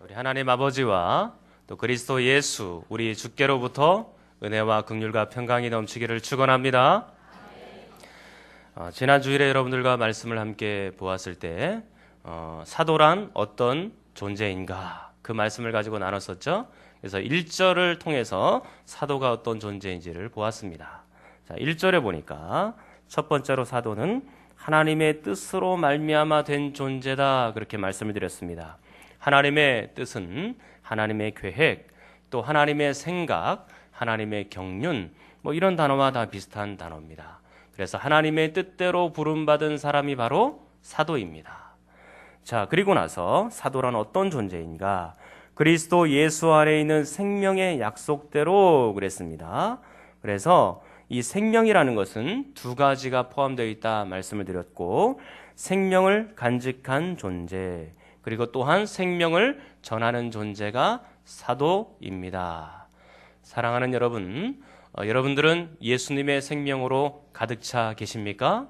우리 하나님 아버지와 또 그리스도 예수 우리 주께로부터 은혜와 긍휼과 평강이 넘치기를 축원합니다. 지난 주일에 여러분들과 말씀을 함께 보았을 때 사도란 어떤 존재인가 그 말씀을 가지고 나눴었죠. 그래서 1절을 통해서 사도가 어떤 존재인지를 보았습니다. 자, 1절에 보니까 첫 번째로 사도는 하나님의 뜻으로 말미암아 된 존재다 그렇게 말씀을 드렸습니다. 하나님의 뜻은 하나님의 계획, 또 하나님의 생각, 하나님의 경륜 이런 단어와 다 비슷한 단어입니다. 그래서 하나님의 뜻대로 부름받은 사람이 바로 사도입니다. 자, 그리고 나서 사도란 어떤 존재인가? 그리스도 예수 안에 있는 생명의 약속대로 그랬습니다. 그래서 이 생명이라는 것은 두 가지가 포함되어 있다 말씀을 드렸고, 생명을 간직한 존재, 그리고 또한 생명을 전하는 존재가 사도입니다. 사랑하는 여러분, 여러분들은 예수님의 생명으로 가득 차 계십니까?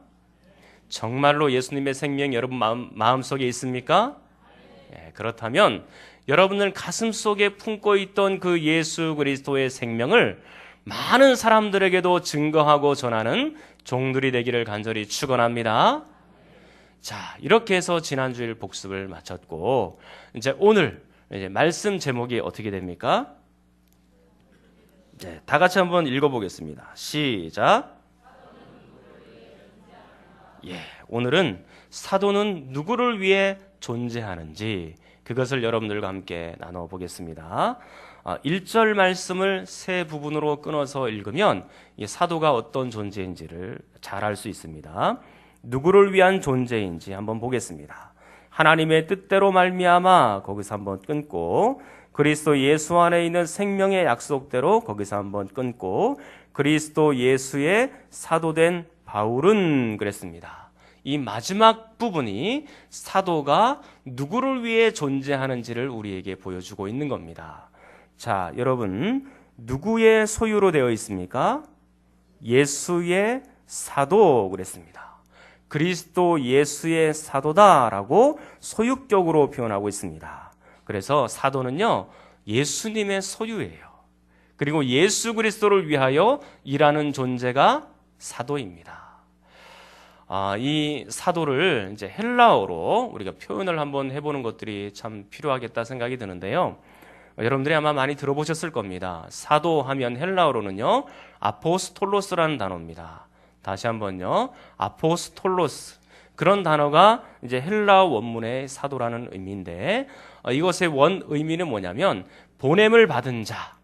정말로 예수님의 생명이 여러분 마음속에 있습니까? 그렇다면 여러분들 가슴속에 품고 있던 그 예수 그리스도의 생명을 많은 사람들에게도 증거하고 전하는 종들이 되기를 간절히 축원합니다. 자, 이렇게 해서 지난주일 복습을 마쳤고, 이제 오늘 말씀 제목이 어떻게 됩니까? 다 같이 한번 읽어보겠습니다. 시작. 오늘은 사도는 누구를 위해 존재하는지 그것을 여러분들과 함께 나눠보겠습니다. 1절 말씀을 세 부분으로 끊어서 읽으면 이 사도가 어떤 존재인지를 잘 알 수 있습니다. 누구를 위한 존재인지 한번 보겠습니다. 하나님의 뜻대로 말미암아 거기서 한번 끊고, 그리스도 예수 안에 있는 생명의 약속대로 거기서 한번 끊고, 그리스도 예수의 사도된 바울은 그랬습니다. 이 마지막 부분이 사도가 누구를 위해 존재하는지를 우리에게 보여주고 있는 겁니다. 자, 여러분, 누구의 소유로 되어 있습니까? 예수의 사도 그랬습니다. 그리스도 예수의 사도다라고 소유격으로 표현하고 있습니다. 그래서 사도는요, 예수님의 소유예요. 그리고 예수 그리스도를 위하여 일하는 존재가 사도입니다. 이 사도를 이제 헬라어로 우리가 표현을 한번 해보는 것들이 참 필요하겠다 생각이 드는데요. 여러분들이 아마 많이 들어보셨을 겁니다. 사도하면 헬라어로는요, 아포스톨로스라는 단어입니다. 다시 한번요, 아포스톨로스. 그런 단어가 이제 헬라어 원문의 사도라는 의미인데, 이것의 원 의미는 뭐냐면 보냄을 받은 자,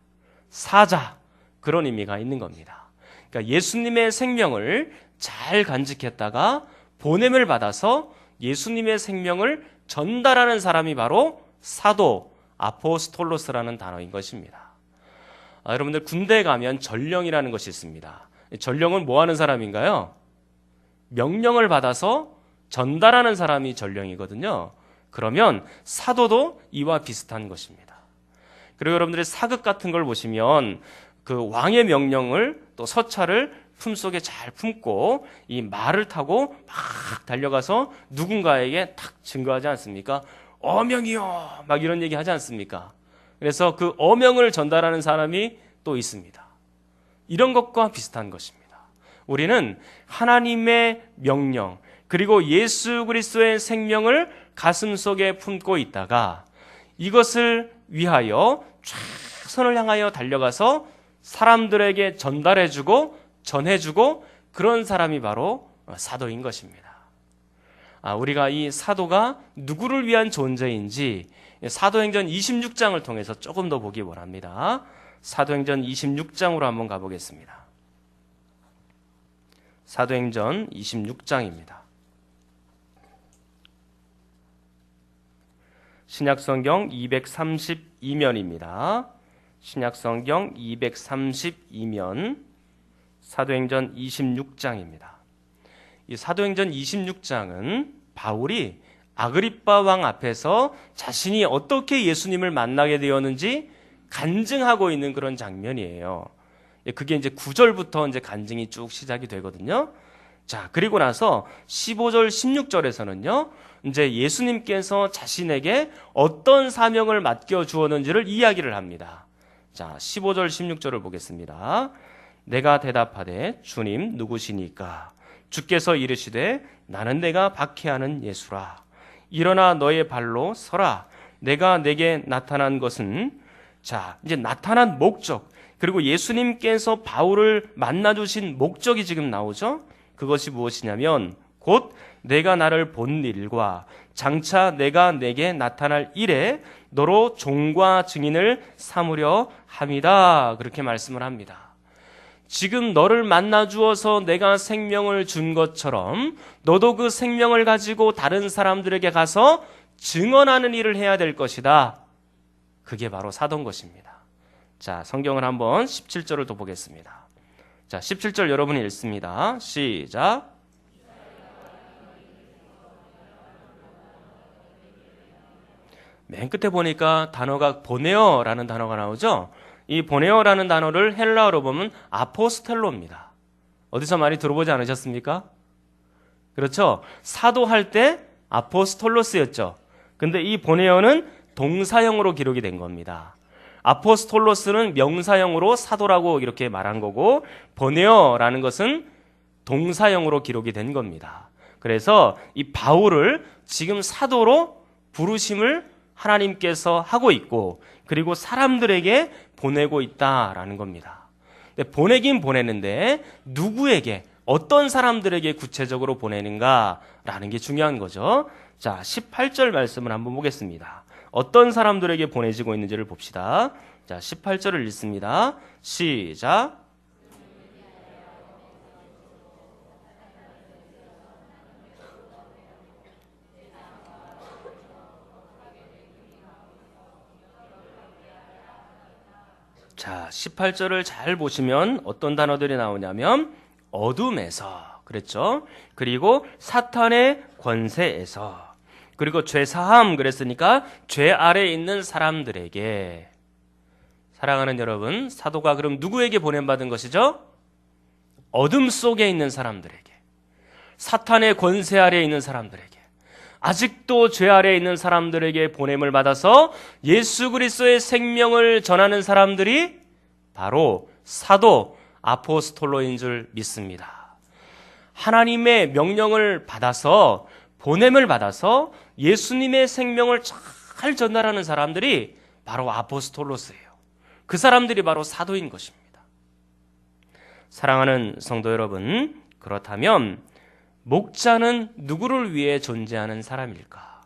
사자, 그런 의미가 있는 겁니다. 그러니까 예수님의 생명을 잘 간직했다가 보냄을 받아서 예수님의 생명을 전달하는 사람이 바로 사도, 아포스톨로스라는 단어인 것입니다. 여러분들 군대에 가면 전령이라는 것이 있습니다. 전령은 뭐 하는 사람인가요? 명령을 받아서 전달하는 사람이 전령이거든요. 그러면 사도도 이와 비슷한 것입니다. 그리고 여러분들이 사극 같은 걸 보시면 그 왕의 명령을 또 서찰을 품속에 잘 품고 이 말을 타고 막 달려가서 누군가에게 탁 증거하지 않습니까? 어명이요! 막 이런 얘기 하지 않습니까? 그래서 그 어명을 전달하는 사람이 또 있습니다. 이런 것과 비슷한 것입니다. 우리는 하나님의 명령, 그리고 예수 그리스도의 생명을 가슴속에 품고 있다가 이것을 위하여 최선을 향하여 달려가서 사람들에게 전달해주고 전해주고 그런 사람이 바로 사도인 것입니다. 우리가 이 사도가 누구를 위한 존재인지 사도행전 26장을 통해서 조금 더 보기 원합니다. 사도행전 26장으로 한번 가보겠습니다. 사도행전 26장입니다. 신약성경 232면입니다. 신약성경 232면 사도행전 26장입니다. 이 사도행전 26장은 바울이 아그리빠 왕 앞에서 자신이 어떻게 예수님을 만나게 되었는지 간증하고 있는 그런 장면이에요. 그게 이제 9절부터 이제 간증이 쭉 시작이 되거든요. 자, 그리고 나서 15절, 16절에서는요, 이제 예수님께서 자신에게 어떤 사명을 맡겨 주었는지를 이야기를 합니다. 자, 15절 16절을 보겠습니다. 내가 대답하되 주님 누구시니까? 주께서 이르시되 나는 내가 박해하는 예수라. 일어나 너의 발로 서라. 내가 내게 나타난 것은, 자, 이제 나타난 목적, 그리고 예수님께서 바울을 만나주신 목적이 지금 나오죠. 그것이 무엇이냐면 곧 내가 나를 본 일과 장차 내가 내게 나타날 일에 너로 종과 증인을 삼으려 함이다. 그렇게 말씀을 합니다. 지금 너를 만나 주어서 내가 생명을 준 것처럼 너도 그 생명을 가지고 다른 사람들에게 가서 증언하는 일을 해야 될 것이다. 그게 바로 사도인 것입니다. 자, 성경을 한번 17절을 더 보겠습니다. 자, 17절 여러분이 읽습니다. 시작. 맨 끝에 보니까 단어가 보네어라는 단어가 나오죠. 이 보네어라는 단어를 헬라어로 보면 아포스텔로입니다. 어디서 많이 들어보지 않으셨습니까? 그렇죠. 사도할 때 아포스톨로스였죠. 근데 이 보네어는 동사형으로 기록이 된 겁니다. 아포스톨로스는 명사형으로 사도라고 이렇게 말한 거고, 보네어라는 것은 동사형으로 기록이 된 겁니다. 그래서 이 바울을 지금 사도로 부르심을 하나님께서 하고 있고, 그리고 사람들에게 보내고 있다라는 겁니다. 근데 보내긴 보내는데 누구에게, 어떤 사람들에게 구체적으로 보내는가라는 게 중요한 거죠. 자, 18절 말씀을 한번 보겠습니다. 어떤 사람들에게 보내지고 있는지를 봅시다. 자, 18절을 읽습니다. 시작. 자, 18절을 잘 보시면 어떤 단어들이 나오냐면 어둠에서, 그랬죠? 그리고 사탄의 권세에서, 그리고 죄사함 그랬으니까 죄 아래에 있는 사람들에게. 사랑하는 여러분, 사도가 그럼 누구에게 보냄받은 것이죠? 어둠 속에 있는 사람들에게, 사탄의 권세 아래에 있는 사람들에게, 아직도 죄 아래에 있는 사람들에게 보냄을 받아서 예수 그리스도의 생명을 전하는 사람들이 바로 사도, 아포스톨로인 줄 믿습니다. 하나님의 명령을 받아서, 보냄을 받아서 예수님의 생명을 잘 전달하는 사람들이 바로 아포스톨로스예요. 그 사람들이 바로 사도인 것입니다. 사랑하는 성도 여러분, 그렇다면 목자는 누구를 위해 존재하는 사람일까?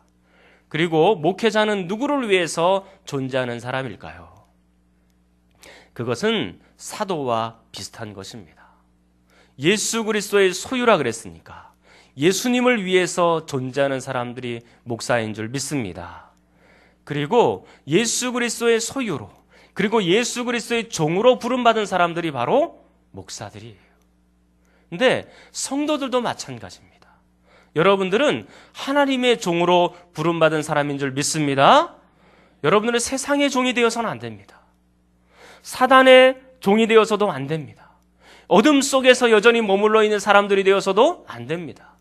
그리고 목회자는 누구를 위해서 존재하는 사람일까요? 그것은 사도와 비슷한 것입니다. 예수 그리스도의 소유라 그랬으니까 예수님을 위해서 존재하는 사람들이 목사인 줄 믿습니다. 그리고 예수 그리스도의 소유로, 그리고 예수 그리스도의 종으로 부름받은 사람들이 바로 목사들이에요. 근데 성도들도 마찬가지입니다. 여러분들은 하나님의 종으로 부름받은 사람인 줄 믿습니다. 여러분들은 세상의 종이 되어서는 안 됩니다. 사단의 종이 되어서도 안 됩니다. 어둠 속에서 여전히 머물러 있는 사람들이 되어서도 안 됩니다.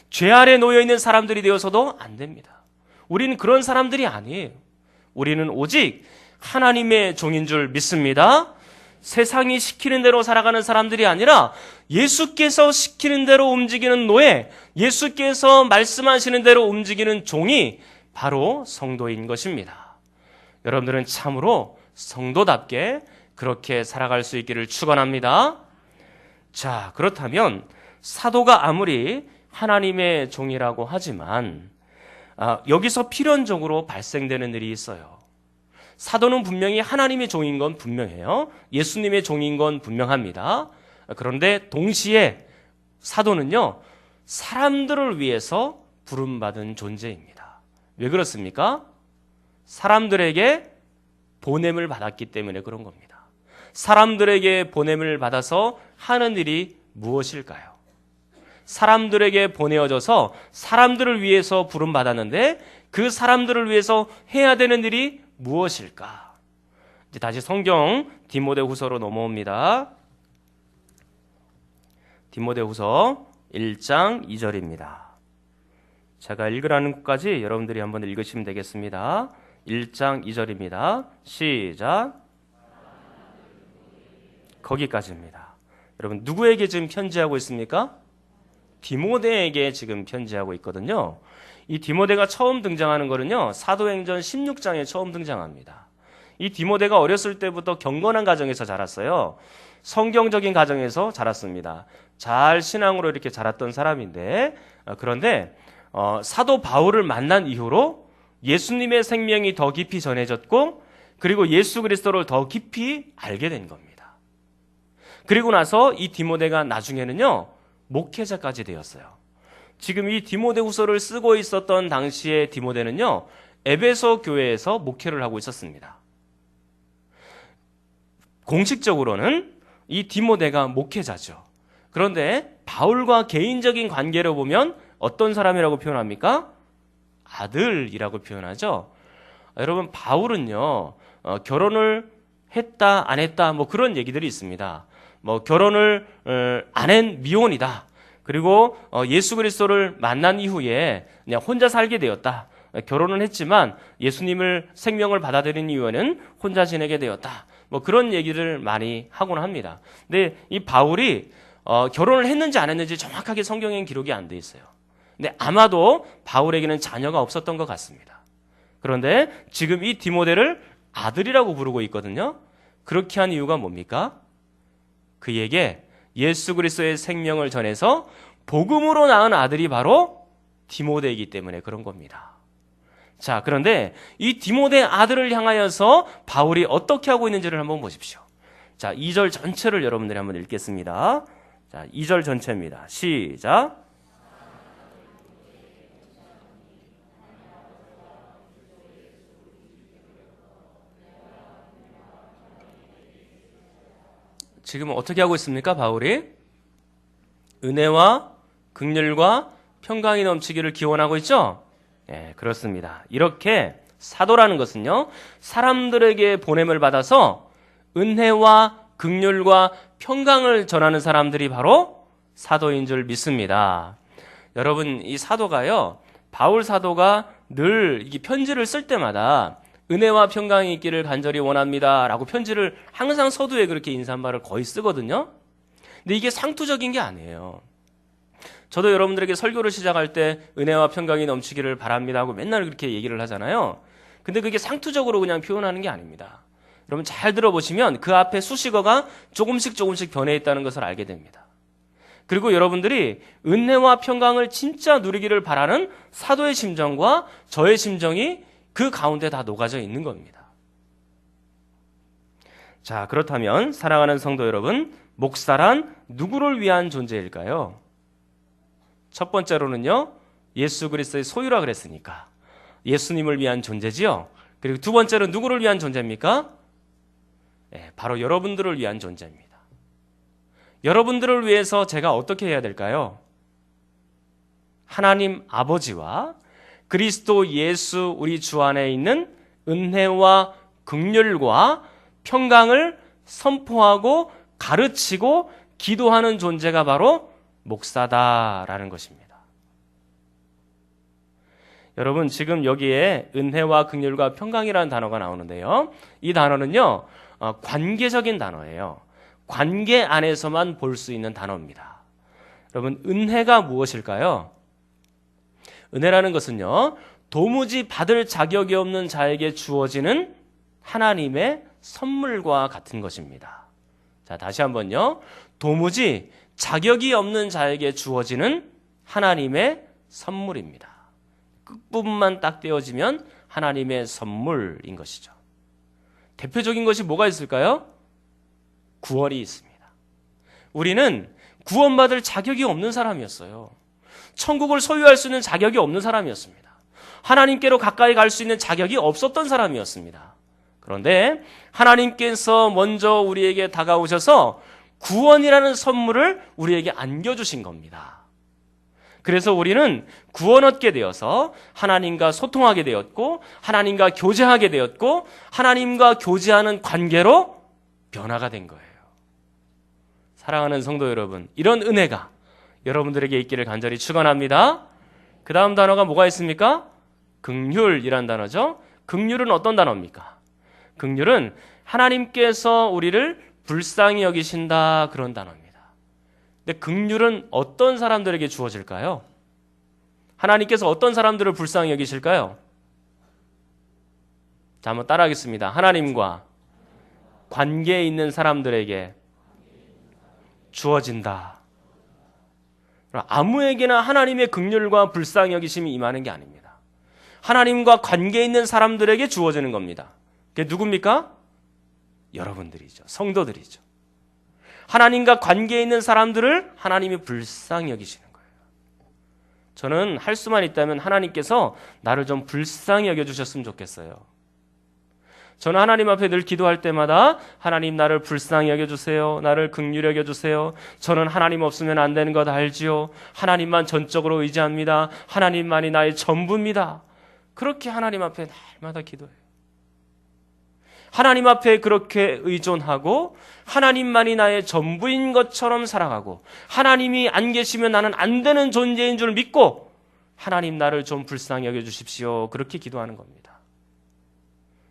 죄 아래 놓여 있는 사람들이 되어서도 안 됩니다. 우리는 그런 사람들이 아니에요. 우리는 오직 하나님의 종인 줄 믿습니다. 세상이 시키는 대로 살아가는 사람들이 아니라 예수께서 시키는 대로 움직이는 노예, 예수께서 말씀하시는 대로 움직이는 종이 바로 성도인 것입니다. 여러분들은 참으로 성도답게 그렇게 살아갈 수 있기를 축원합니다. 자, 그렇다면 사도가 아무리 하나님의 종이라고 하지만 여기서 필연적으로 발생되는 일이 있어요. 사도는 분명히 하나님의 종인 건 분명해요. 예수님의 종인 건 분명합니다. 그런데 동시에 사도는요, 사람들을 위해서 부름받은 존재입니다. 왜 그렇습니까? 사람들에게 보냄을 받았기 때문에 그런 겁니다. 사람들에게 보냄을 받아서 하는 일이 무엇일까요? 사람들에게 보내어져서 사람들을 위해서 부름받았는데 그 사람들을 위해서 해야 되는 일이 무엇일까? 이제 다시 성경 디모데후서로 넘어옵니다. 디모데후서 1장 2절입니다. 제가 읽으라는 것까지 여러분들이 한번 읽으시면 되겠습니다. 1장 2절입니다. 시작. 거기까지입니다. 여러분, 누구에게 지금 편지하고 있습니까? 디모데에게 지금 편지하고 있거든요. 이 디모데가 처음 등장하는 거는요, 사도행전 16장에 처음 등장합니다. 이 디모데가 어렸을 때부터 경건한 가정에서 자랐어요. 성경적인 가정에서 자랐습니다. 잘 신앙으로 이렇게 자랐던 사람인데, 그런데 사도 바울을 만난 이후로 예수님의 생명이 더 깊이 전해졌고, 그리고 예수 그리스도를 더 깊이 알게 된 겁니다. 그리고 나서 이 디모데가 나중에는요, 목회자까지 되었어요. 지금 이 디모데후서를 쓰고 있었던 당시에 디모데는요, 에베소 교회에서 목회를 하고 있었습니다. 공식적으로는 이 디모데가 목회자죠. 그런데 바울과 개인적인 관계로 보면 어떤 사람이라고 표현합니까? 아들이라고 표현하죠. 여러분, 바울은요, 결혼을 했다 안 했다 뭐 그런 얘기들이 있습니다. 뭐 결혼을 안 한 미혼이다. 그리고 예수 그리스도를 만난 이후에 그냥 혼자 살게 되었다. 결혼은 했지만 예수님을 생명을 받아들인 이후에는 혼자 지내게 되었다. 뭐 그런 얘기를 많이 하곤 합니다. 근데 이 바울이 결혼을 했는지 안 했는지 정확하게 성경엔 기록이 안 돼 있어요. 근데 아마도 바울에게는 자녀가 없었던 것 같습니다. 그런데 지금 이 디모데를 아들이라고 부르고 있거든요. 그렇게 한 이유가 뭡니까? 그에게 예수 그리스도의 생명을 전해서 복음으로 낳은 아들이 바로 디모데이기 때문에 그런 겁니다. 자, 그런데 이 디모데 아들을 향하여서 바울이 어떻게 하고 있는지를 한번 보십시오. 자, 2절 전체를 여러분들이 한번 읽겠습니다. 자, 2절 전체입니다. 시작. 지금 어떻게 하고 있습니까, 바울이? 은혜와 긍휼과 평강이 넘치기를 기원하고 있죠? 네, 그렇습니다. 이렇게 사도라는 것은요, 사람들에게 보냄을 받아서 은혜와 긍휼과 평강을 전하는 사람들이 바로 사도인 줄 믿습니다. 여러분, 이 사도가요, 바울 사도가 늘 이 편지를 쓸 때마다 은혜와 평강이 있기를 간절히 원합니다 라고 편지를 항상 서두에 그렇게 인사한 바를 거의 쓰거든요. 근데 이게 상투적인 게 아니에요. 저도 여러분들에게 설교를 시작할 때 은혜와 평강이 넘치기를 바랍니다 하고 맨날 그렇게 얘기를 하잖아요. 근데 그게 상투적으로 그냥 표현하는 게 아닙니다. 여러분 잘 들어보시면 그 앞에 수식어가 조금씩 변해 있다는 것을 알게 됩니다. 그리고 여러분들이 은혜와 평강을 진짜 누리기를 바라는 사도의 심정과 저의 심정이 그 가운데 다 녹아져 있는 겁니다. 자, 그렇다면 사랑하는 성도 여러분, 목사란 누구를 위한 존재일까요? 첫 번째로는요, 예수 그리스도의 소유라 그랬으니까 예수님을 위한 존재지요. 그리고 두 번째는 누구를 위한 존재입니까? 네, 바로 여러분들을 위한 존재입니다. 여러분들을 위해서 제가 어떻게 해야 될까요? 하나님 아버지와 그리스도 예수 우리 주 안에 있는 은혜와 긍휼과 평강을 선포하고 가르치고 기도하는 존재가 바로 목사다라는 것입니다. 여러분 지금 여기에 은혜와 긍휼과 평강이라는 단어가 나오는데요. 이 단어는요, 관계적인 단어예요. 관계 안에서만 볼 수 있는 단어입니다. 여러분, 은혜가 무엇일까요? 은혜라는 것은요, 도무지 받을 자격이 없는 자에게 주어지는 하나님의 선물과 같은 것입니다. 자, 다시 한번요. 도무지 자격이 없는 자에게 주어지는 하나님의 선물입니다. 끝부분만 딱 떼어지면 하나님의 선물인 것이죠. 대표적인 것이 뭐가 있을까요? 구원이 있습니다. 우리는 구원받을 자격이 없는 사람이었어요. 천국을 소유할 수 있는 자격이 없는 사람이었습니다. 하나님께로 가까이 갈 수 있는 자격이 없었던 사람이었습니다. 그런데 하나님께서 먼저 우리에게 다가오셔서 구원이라는 선물을 우리에게 안겨주신 겁니다. 그래서 우리는 구원 얻게 되어서 하나님과 소통하게 되었고, 하나님과 교제하게 되었고, 하나님과 교제하는 관계로 변화가 된 거예요. 사랑하는 성도 여러분, 이런 은혜가 여러분들에게 있기를 간절히 축원합니다. 그 다음 단어가 뭐가 있습니까? 긍휼이란 단어죠. 긍휼은 어떤 단어입니까? 긍휼은 하나님께서 우리를 불쌍히 여기신다, 그런 단어입니다. 근데 긍휼은 어떤 사람들에게 주어질까요? 하나님께서 어떤 사람들을 불쌍히 여기실까요? 자, 한번 따라하겠습니다. 하나님과 관계에 있는 사람들에게 주어진다. 아무에게나 하나님의 긍휼과 불쌍히 여기심이 임하는 게 아닙니다. 하나님과 관계에 있는 사람들에게 주어지는 겁니다. 그게 누굽니까? 여러분들이죠. 성도들이죠. 하나님과 관계에 있는 사람들을 하나님이 불쌍히 여기시는 거예요. 저는 할 수만 있다면 하나님께서 나를 좀 불쌍히 여겨주셨으면 좋겠어요. 저는 하나님 앞에 늘 기도할 때마다 하나님 나를 불쌍히 여겨주세요. 나를 긍휼히 여겨주세요. 저는 하나님 없으면 안 되는 것 알지요. 하나님만 전적으로 의지합니다. 하나님만이 나의 전부입니다. 그렇게 하나님 앞에 날마다 기도해요. 하나님 앞에 그렇게 의존하고 하나님만이 나의 전부인 것처럼 살아가고 하나님이 안 계시면 나는 안 되는 존재인 줄 믿고 하나님 나를 좀 불쌍히 여겨주십시오. 그렇게 기도하는 겁니다.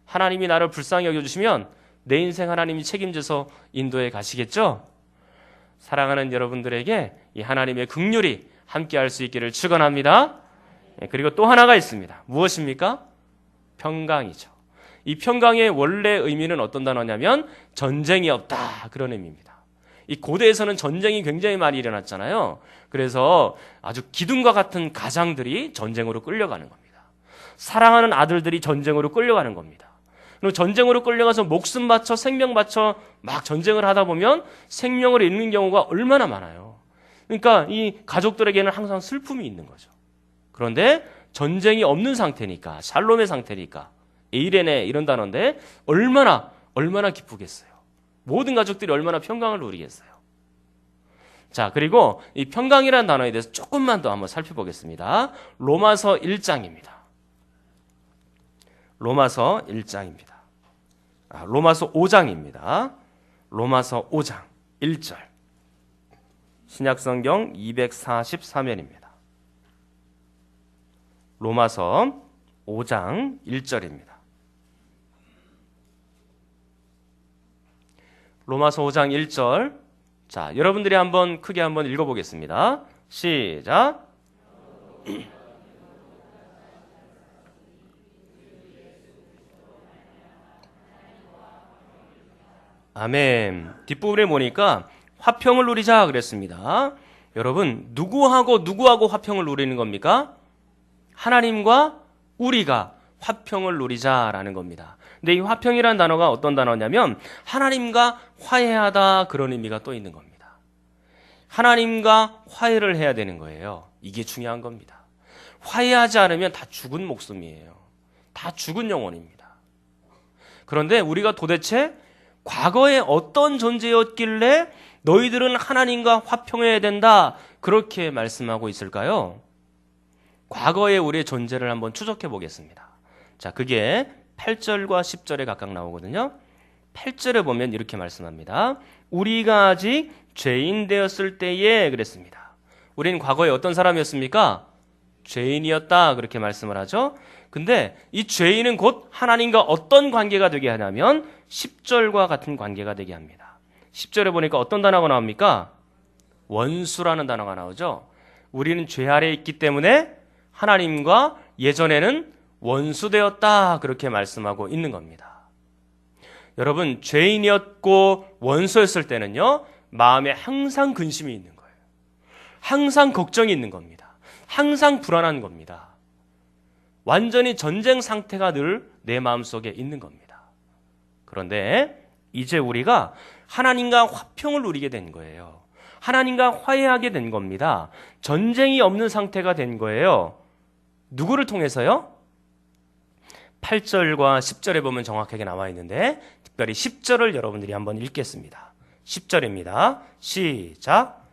하나님이 나를 불쌍히 여겨주시면 내 인생 하나님이 책임져서 인도해 가시겠죠? 사랑하는 여러분들에게 이 하나님의 긍휼이 함께할 수 있기를 축원합니다. 그리고 또 하나가 있습니다. 무엇입니까? 평강이죠. 이 평강의 원래 의미는 어떤 단어냐면 전쟁이 없다, 그런 의미입니다. 이 고대에서는 전쟁이 굉장히 많이 일어났잖아요. 그래서 아주 기둥과 같은 가장들이 전쟁으로 끌려가는 겁니다. 사랑하는 아들들이 전쟁으로 끌려가는 겁니다. 그리고 전쟁으로 끌려가서 목숨 바쳐 생명 바쳐 막 전쟁을 하다 보면 생명을 잃는 경우가 얼마나 많아요. 그러니까 이 가족들에게는 항상 슬픔이 있는 거죠. 그런데 전쟁이 없는 상태니까, 샬롬의 상태니까, 에이레네 이런 단어인데 얼마나 기쁘겠어요. 모든 가족들이 얼마나 평강을 누리겠어요. 자, 그리고 이 평강이라는 단어에 대해서 조금만 더 한번 살펴보겠습니다. 로마서 1장입니다. 로마서 1장입니다. 로마서 5장입니다. 로마서 5장 1절. 신약성경 243면입니다. 로마서 5장 1절입니다. 로마서 5장 1절. 자, 여러분들이 한번 크게 한번 읽어보겠습니다. 시작. 아멘. 뒷부분에 보니까 화평을 누리자 그랬습니다. 여러분, 누구하고 화평을 누리는 겁니까? 하나님과 우리가 화평을 누리자라는 겁니다. 근데 이 화평이라는 단어가 어떤 단어냐면 하나님과 화해하다, 그런 의미가 또 있는 겁니다. 하나님과 화해를 해야 되는 거예요. 이게 중요한 겁니다. 화해하지 않으면 다 죽은 목숨이에요. 다 죽은 영혼입니다. 그런데 우리가 도대체 과거에 어떤 존재였길래 너희들은 하나님과 화평해야 된다, 그렇게 말씀하고 있을까요? 과거의 우리의 존재를 한번 추적해 보겠습니다. 자, 그게 8절과 10절에 각각 나오거든요. 8절에 보면 이렇게 말씀합니다. 우리가 아직 죄인 되었을 때에 그랬습니다. 우리는 과거에 어떤 사람이었습니까? 죄인이었다, 그렇게 말씀을 하죠. 근데 이 죄인은 곧 하나님과 어떤 관계가 되게 하냐면 10절과 같은 관계가 되게 합니다. 10절에 보니까 어떤 단어가 나옵니까? 원수라는 단어가 나오죠. 우리는 죄 아래에 있기 때문에 하나님과 예전에는 원수되었다, 그렇게 말씀하고 있는 겁니다. 여러분, 죄인이었고 원수였을 때는요, 마음에 항상 근심이 있는 거예요. 항상 걱정이 있는 겁니다. 항상 불안한 겁니다. 완전히 전쟁 상태가 늘 내 마음속에 있는 겁니다. 그런데 이제 우리가 하나님과 화평을 누리게 된 거예요. 하나님과 화해하게 된 겁니다. 전쟁이 없는 상태가 된 거예요. 누구를 통해서요? 8절과 10절에 보면 정확하게 나와 있는데 특별히 10절을 여러분들이 한번 읽겠습니다. 10절입니다. 시작.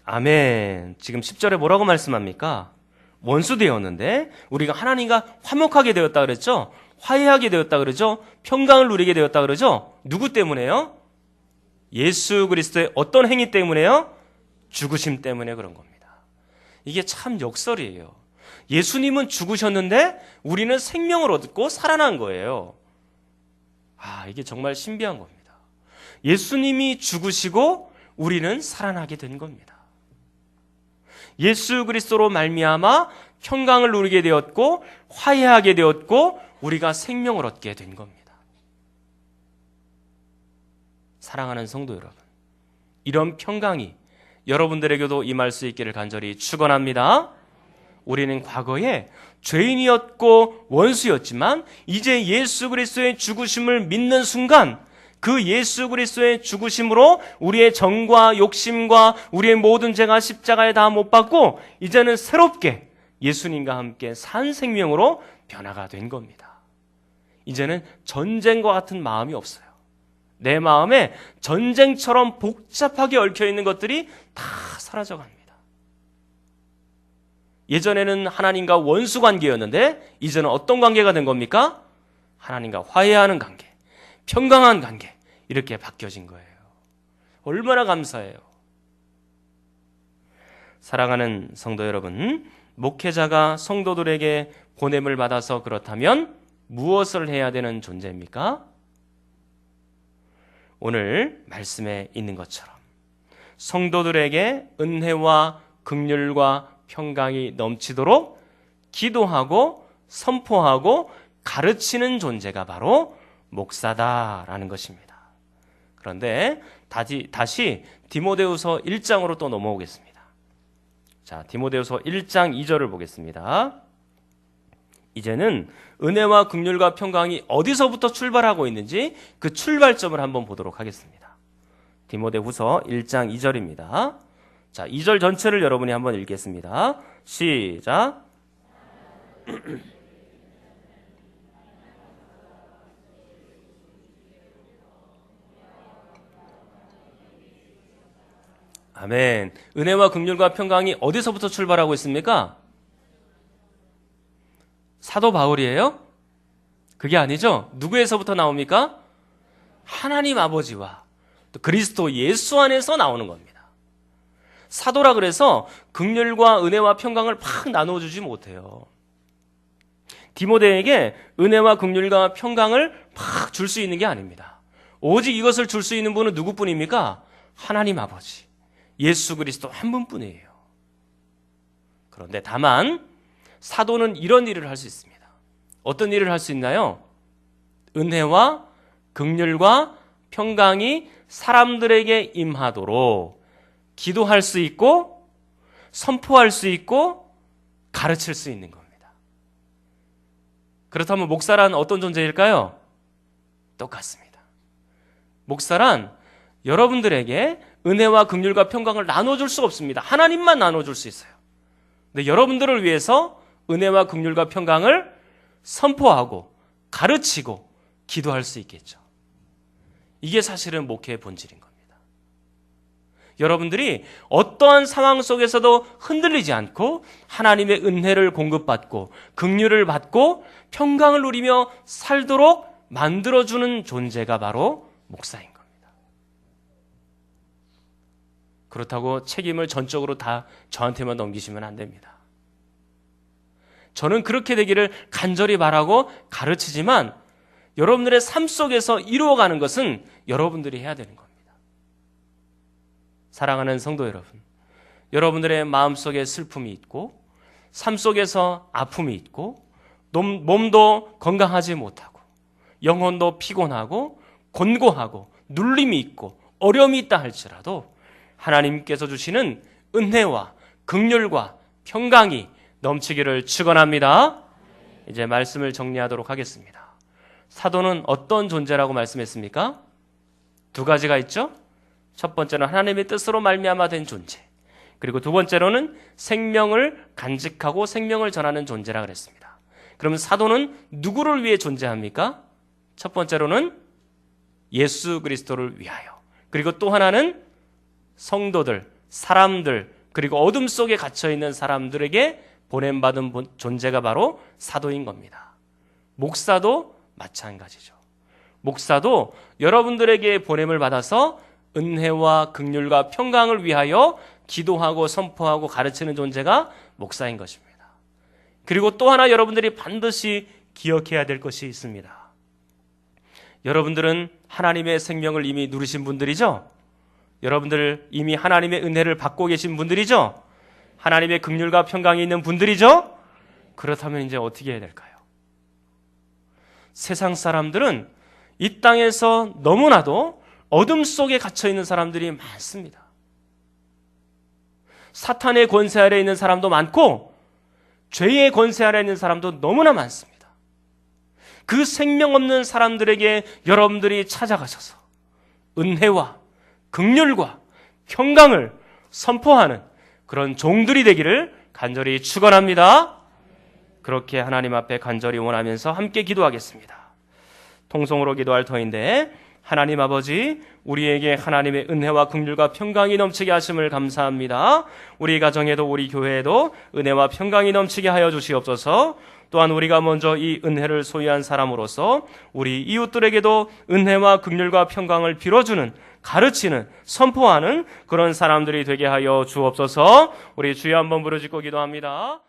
아멘. 지금 10절에 뭐라고 말씀합니까? 원수 되었는데 우리가 하나님과 화목하게 되었다 그랬죠? 화해하게 되었다 그러죠? 평강을 누리게 되었다 그러죠? 누구 때문에요? 예수 그리스도의 어떤 행위 때문에요? 죽으심 때문에 그런 겁니다. 이게 참 역설이에요. 예수님은 죽으셨는데 우리는 생명을 얻고 살아난 거예요. 이게 정말 신비한 겁니다. 예수님이 죽으시고 우리는 살아나게 된 겁니다. 예수 그리스도로 말미암아 평강을 누리게 되었고 화해하게 되었고 우리가 생명을 얻게 된 겁니다. 사랑하는 성도 여러분, 이런 평강이 여러분들에게도 임할 수 있기를 간절히 축원합니다. 우리는 과거에 죄인이었고 원수였지만 이제 예수 그리스도의 죽으심을 믿는 순간 그 예수 그리스도의 죽으심으로 우리의 정과 욕심과 우리의 모든 죄가 십자가에 다 못 박고 이제는 새롭게 예수님과 함께 산 생명으로 변화가 된 겁니다. 이제는 전쟁과 같은 마음이 없어요. 내 마음에 전쟁처럼 복잡하게 얽혀있는 것들이 다 사라져갑니다. 예전에는 하나님과 원수 관계였는데 이제는 어떤 관계가 된 겁니까? 하나님과 화해하는 관계, 평강한 관계, 이렇게 바뀌어진 거예요. 얼마나 감사해요. 사랑하는 성도 여러분, 목회자가 성도들에게 보냄을 받아서 그렇다면 무엇을 해야 되는 존재입니까? 오늘 말씀에 있는 것처럼 성도들에게 은혜와 긍휼과 평강이 넘치도록 기도하고 선포하고 가르치는 존재가 바로 목사다라는 것입니다. 그런데 다시 디모데후서 1장으로 또 넘어오겠습니다. 자, 디모데후서 1장 2절을 보겠습니다. 이제는 은혜와 긍휼과 평강이 어디서부터 출발하고 있는지 그 출발점을 한번 보도록 하겠습니다. 디모데후서 1장 2절입니다. 자, 2절 전체를 여러분이 한번 읽겠습니다. 시작. 아멘. 은혜와 긍휼과 평강이 어디서부터 출발하고 있습니까? 사도 바울이에요? 그게 아니죠. 누구에서부터 나옵니까? 하나님 아버지와 또 그리스도 예수 안에서 나오는 겁니다. 사도라 그래서 긍휼과 은혜와 평강을 팍 나눠주지 못해요. 디모데에게 은혜와 긍휼과 평강을 팍 줄 수 있는 게 아닙니다. 오직 이것을 줄 수 있는 분은 누구뿐입니까? 하나님 아버지, 예수 그리스도 한 분뿐이에요. 그런데 다만 사도는 이런 일을 할 수 있습니다. 어떤 일을 할 수 있나요? 은혜와 긍휼과 평강이 사람들에게 임하도록 기도할 수 있고 선포할 수 있고 가르칠 수 있는 겁니다. 그렇다면 목사란 어떤 존재일까요? 똑같습니다. 목사란 여러분들에게 은혜와 긍휼과 평강을 나눠줄 수 없습니다. 하나님만 나눠줄 수 있어요. 근데 여러분들을 위해서 은혜와 긍휼과 평강을 선포하고 가르치고 기도할 수 있겠죠. 이게 사실은 목회의 본질인 겁니다. 여러분들이 어떠한 상황 속에서도 흔들리지 않고 하나님의 은혜를 공급받고 긍휼을 받고 평강을 누리며 살도록 만들어주는 존재가 바로 목사인 겁니다. 그렇다고 책임을 전적으로 다 저한테만 넘기시면 안 됩니다. 저는 그렇게 되기를 간절히 바라고 가르치지만 여러분들의 삶 속에서 이루어가는 것은 여러분들이 해야 되는 겁니다. 사랑하는 성도 여러분, 여러분들의 마음속에 슬픔이 있고 삶 속에서 아픔이 있고 몸도 건강하지 못하고 영혼도 피곤하고 곤고하고 눌림이 있고 어려움이 있다 할지라도 하나님께서 주시는 은혜와 긍휼과 평강이 넘치기를 축원합니다. 이제 말씀을 정리하도록 하겠습니다. 사도는 어떤 존재라고 말씀했습니까? 두 가지가 있죠. 첫 번째는 하나님의 뜻으로 말미암아 된 존재, 그리고 두 번째로는 생명을 간직하고 생명을 전하는 존재라 그랬습니다. 그러면 사도는 누구를 위해 존재합니까? 첫 번째로는 예수 그리스도를 위하여, 그리고 또 하나는 성도들, 사람들, 그리고 어둠 속에 갇혀있는 사람들에게 보냄받은 존재가 바로 사도인 겁니다. 목사도 마찬가지죠. 목사도 여러분들에게 보냄을 받아서 은혜와 긍휼과 평강을 위하여 기도하고 선포하고 가르치는 존재가 목사인 것입니다. 그리고 또 하나 여러분들이 반드시 기억해야 될 것이 있습니다. 여러분들은 하나님의 생명을 이미 누리신 분들이죠? 여러분들 이미 하나님의 은혜를 받고 계신 분들이죠? 하나님의 긍휼과 평강이 있는 분들이죠? 그렇다면 이제 어떻게 해야 될까요? 세상 사람들은 이 땅에서 너무나도 어둠 속에 갇혀 있는 사람들이 많습니다. 사탄의 권세 아래 있는 사람도 많고 죄의 권세 아래 있는 사람도 너무나 많습니다. 그 생명 없는 사람들에게 여러분들이 찾아가셔서 은혜와 긍휼과 평강을 선포하는 그런 종들이 되기를 간절히 축원합니다. 그렇게 하나님 앞에 간절히 원하면서 함께 기도하겠습니다. 통성으로 기도할 터인데, 하나님 아버지, 우리에게 하나님의 은혜와 긍휼과 평강이 넘치게 하심을 감사합니다. 우리 가정에도 우리 교회에도 은혜와 평강이 넘치게 하여 주시옵소서. 또한 우리가 먼저 이 은혜를 소유한 사람으로서 우리 이웃들에게도 은혜와 긍휼과 평강을 빌어주는, 가르치는, 선포하는 그런 사람들이 되게 하여 주옵소서. 우리 주여 한번 부르짖고 기도합니다.